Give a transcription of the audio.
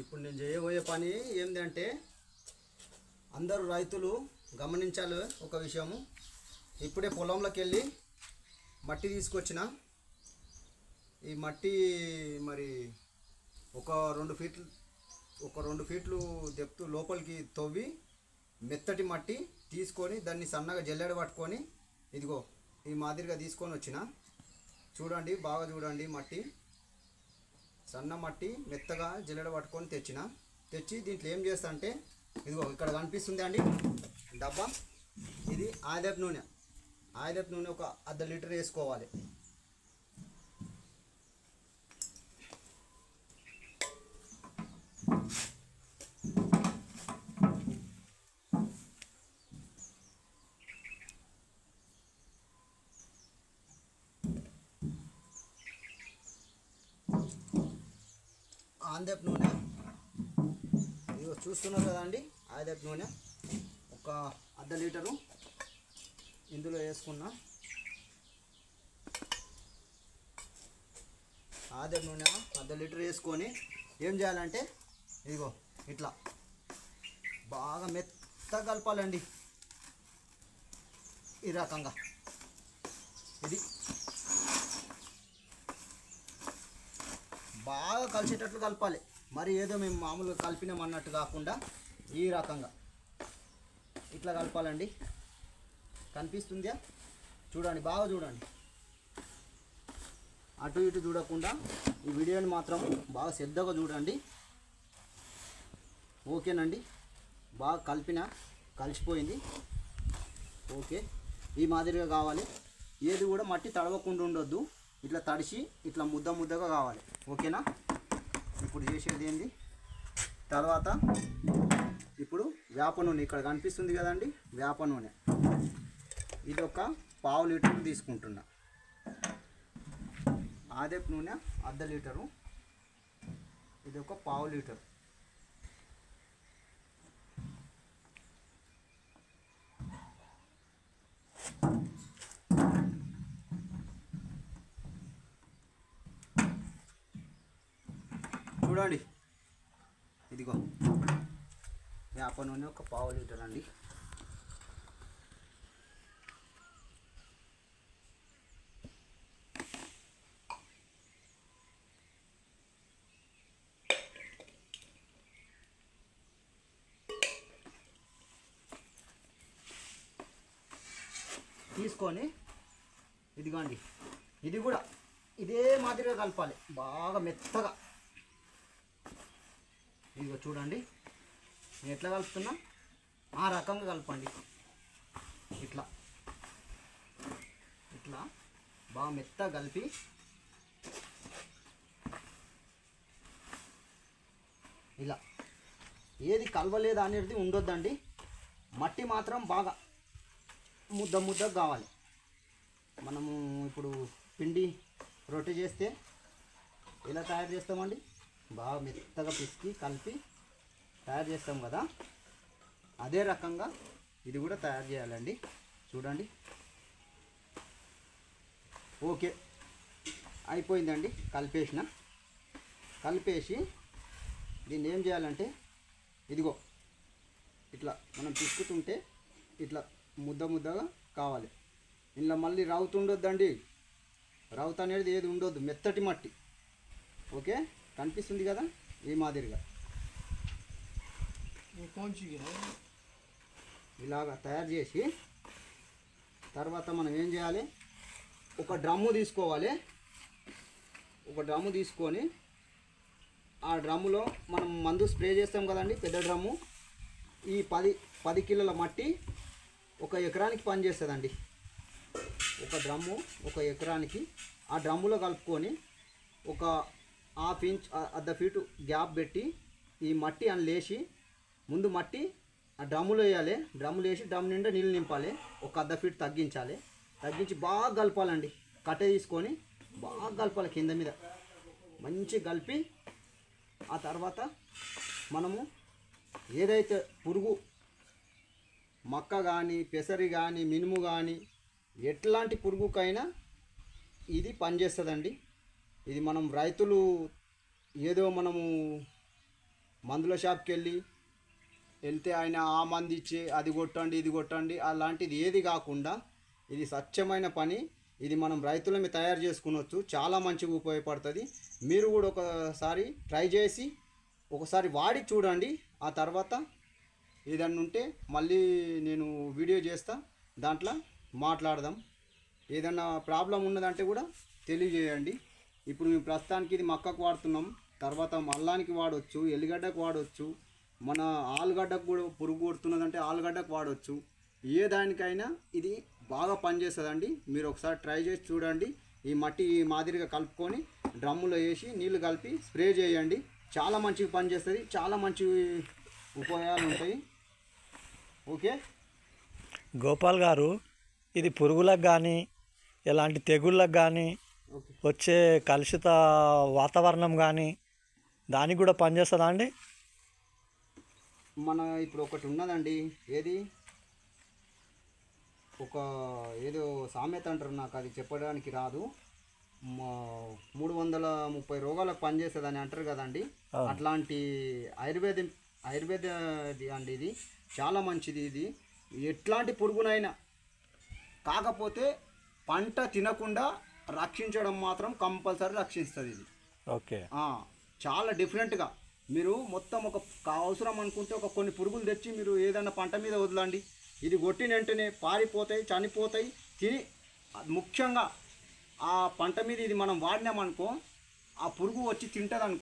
ఇప్పుడు నేను చేయబోయే పని ఏంటంటే అందరూ రైతులు గమనించాలి ఒక విషయము. ఇప్పుడే పొలంలోకి వెళ్ళి మట్టి తీసుకొచ్చిన. ఈ మట్టి మరి ఒక 2 ఫీట్లు డెప్త్ లోపలికి తవ్వి మెత్తటి మట్టి తీసుకొని దాన్ని సన్నగా జల్లెడ పట్టుకొని ఇదిగో ఈ మాదిరిగా తీసుకొని వచ్చిన. చూడండి, బాగా చూడండి. మట్టి సన్న మట్టి మెత్తగా జల్లెడ పట్టుకొని తెచ్చి దీంట్లో ఏం చేస్తా అంటే ఇదిగో ఇక్కడ కనిపిస్తుంది అండి డబ్బా. ఇది ఆయిల్ నూనె ఒక 1/2 లీటర్ వేసుకోవాలి. ఆయిల్ నూనె ఇదిగో చూస్తున్నారు కదా అండి. ఆయిల్ నూనె ఒక 1/2 లీటరు ఇందులో వేసుకున్నా. ఆయిల్ నూనె 1/2 లీటర్ వేసుకొని ఏం చేయాలంటే ఇదిగో ఇట్లా బాగా మెత్తగా కలపాలండి. ఈ రకంగా ఇది బాగా కలిసేటట్లు కలపాలి. మరి ఏదో మేము మామూలుగా కలిపినాం అన్నట్టు కాకుండా ఈ రకంగా ఇట్లా కలపాలండి. కనిపిస్తుందా? చూడండి, బాగా చూడండి. అటు ఇటు చూడకుండా ఈ వీడియోని మాత్రం బాగా శ్రద్ధగా చూడండి. ఓకేనండి. బాగా కలిసిపోయింది. ఓకే, ఈ మాదిరిగా కావాలి. ఏది కూడా మట్టి తడవకుండా ఉండొద్దు. ఇట్లా తడిసి ఇట్లా ముద్దగా కావాలి. ఓకేనా? ఇప్పుడు చేసేది ఏంది, తర్వాత ఇప్పుడు వేప నూనె ఇక్కడ కనిపిస్తుంది కదండి. వేప నూనె ఇది ఒక 1/2 లీటర్ తీసుకుంటున్నా. ఆదెప్ నూనె 1/2 లీటరు, ఇది ఒక 1/2 లీటర్. చూడండి, ఇదిగో వేప నూనె ఒక 1/2 లీటర్ అండి. తీసుకొని ఇదిగోండి, ఇది కూడా ఇదే మాదిరిగా కలపాలి, బాగా మెత్తగా. ఇదిగో చూడండి, నేను ఎట్లా కలుపుతున్నా ఆ రకంగా కలపండి. ఇట్లా బాగా మెత్తగా కలిపి ఇలా ఏది కలవలేదు అనేది ఉండొద్దండి. మట్టి మాత్రం బాగా ముద్దగా కావాలి. మనము ఇప్పుడు పిండి రొట్టె చేస్తే ఎలా తయారు చేస్తామండి, బాగా మెత్తగా పిసికి కలిపి తయారు చేస్తాం కదా, అదే రకంగా ఇది కూడా తయారు చేయాలండి. చూడండి, ఓకే అయిపోయిందండి. కలిపేసి దీన్ని ఏం చేయాలంటే ఇదిగో ఇట్లా మనం పిసుకుతుంటే ఇట్లా ముద్దగా కావాలి. ఇలా మళ్ళీ రౌత్ ఉండొద్దండి. రౌత్ అనేది ఏది ఉండొద్దు, మెత్తటి మట్టి. ఓకే, కనిపిస్తుంది కదా ఈ మాదిరిగా ఇలాగా తయారు చేసి తర్వాత మనం ఏం చేయాలి, ఒక డ్రమ్ము తీసుకోవాలి. ఒక డ్రమ్ము తీసుకొని ఆ డ్రమ్ములో మనం మందు స్ప్రే చేస్తాం కదండి, పెద్ద డ్రమ్ము. ఈ 10 కిలోల మట్టి 1 ఎకరానికి పనిచేస్తుందండి. ఒక డ్రమ్ము 1 ఎకరానికి. ఆ డ్రమ్ములో కలుపుకొని ఒక 1/2 ఇంచ్ 1/2 ఫీటు గ్యాప్ పెట్టి ఈ మట్టి అని లేచి ముందు మట్టి ఆ డ్రమ్ములో వేయాలి. డ్రమ్ములో వేసి డ్రమ్ నిండా నీళ్ళు నింపాలి. ఒక 1/2 ఫీట్ తగ్గించి బాగా కలపాలండి. కట్టె తీసుకొని బాగా కలపాలి, కింద మీద మంచి కలిపి ఆ తర్వాత మనము ఏదైతే పురుగు మక్క కానీ పెసరి కానీ మినుము కానీ ఎట్లాంటి పురుగుకైనా ఇది పనిచేస్తుందండి. ఇది మనం రైతులు ఏదో మనము మందుల షాప్కి వెళ్తే ఆయన ఆ మంది ఇచ్చి అది కొట్టండి ఇది కొట్టండి అలాంటిది ఏది కాకుండా ఇది స్వచ్ఛమైన పని. ఇది మనం రైతులమే తయారు చేసుకునవచ్చు. చాలా మంచిగా ఉపయోగపడుతుంది. మీరు కూడా ఒకసారి ట్రై చేసి ఒకసారి వాడి చూడండి. ఆ తర్వాత ఏదన్నా ఉంటే మళ్ళీ నేను వీడియో చేస్తా, దాంట్లో మాట్లాడదాం. ఏదన్నా ప్రాబ్లం ఉన్నదంటే కూడా తెలియజేయండి. ఇప్పుడు మేము ప్రస్తుతానికి ఇది మక్కకు వాడుతున్నాం, తర్వాత అల్లానికి వాడవచ్చు, ఎల్లిగడ్డకు వాడవచ్చు, మన ఆలుగడ్డకు కూడా పురుగు కొడుతున్నదంటే ఆలుగడ్డకు వాడవచ్చు. ఏ దానికైనా ఇది బాగా పనిచేస్తుందండి. మీరు ఒకసారి ట్రై చేసి చూడండి. ఈ మట్టి ఈ మాదిరిగా కలుపుకొని డ్రమ్ములో వేసి నీళ్లు కలిపి స్ప్రే చేయండి. చాలా మంచిగా పనిచేస్తుంది. చాలా మంచి ఉపయోగాలు ఉంటాయి. ఓకే గోపాల్ గారు, ఇది పురుగులకు కానీ ఎలాంటి తెగుళ్ళకు కానీ వచ్చే కలుషిత వాతావరణం కానీ దానికి కూడా పనిచేస్తుందా అండి? మన ఇప్పుడు ఒకటి ఉన్నదండి, ఏది ఏదో సామెత అంటారు, నాకు అది చెప్పడానికి రాదు. 330 రోగాలకు పనిచేస్తుందని అంటారు కదండి. అట్లాంటి ఆయుర్వేద అండి. ఇది చాలా మంచిది. ఇది ఎట్లాంటి పురుగునైనా, కాకపోతే పంట తినకుండా రక్షించడం మాత్రం కంపల్సరీ రక్షిస్తుంది ఇది. ఓకే, చాలా డిఫరెంట్గా మీరు మొత్తం ఒక అవసరం అనుకుంటే కొన్ని పురుగులు తెచ్చి మీరు ఏదైనా పంట మీద వదలండి. ఇది కొట్టిన వెంటనే పారిపోతాయి, చనిపోతాయి, తిని ముఖ్యంగా ఆ పంట మీద ఇది మనం వాడినామనుకో ఆ పురుగు వచ్చి తింటుంది అనుకో.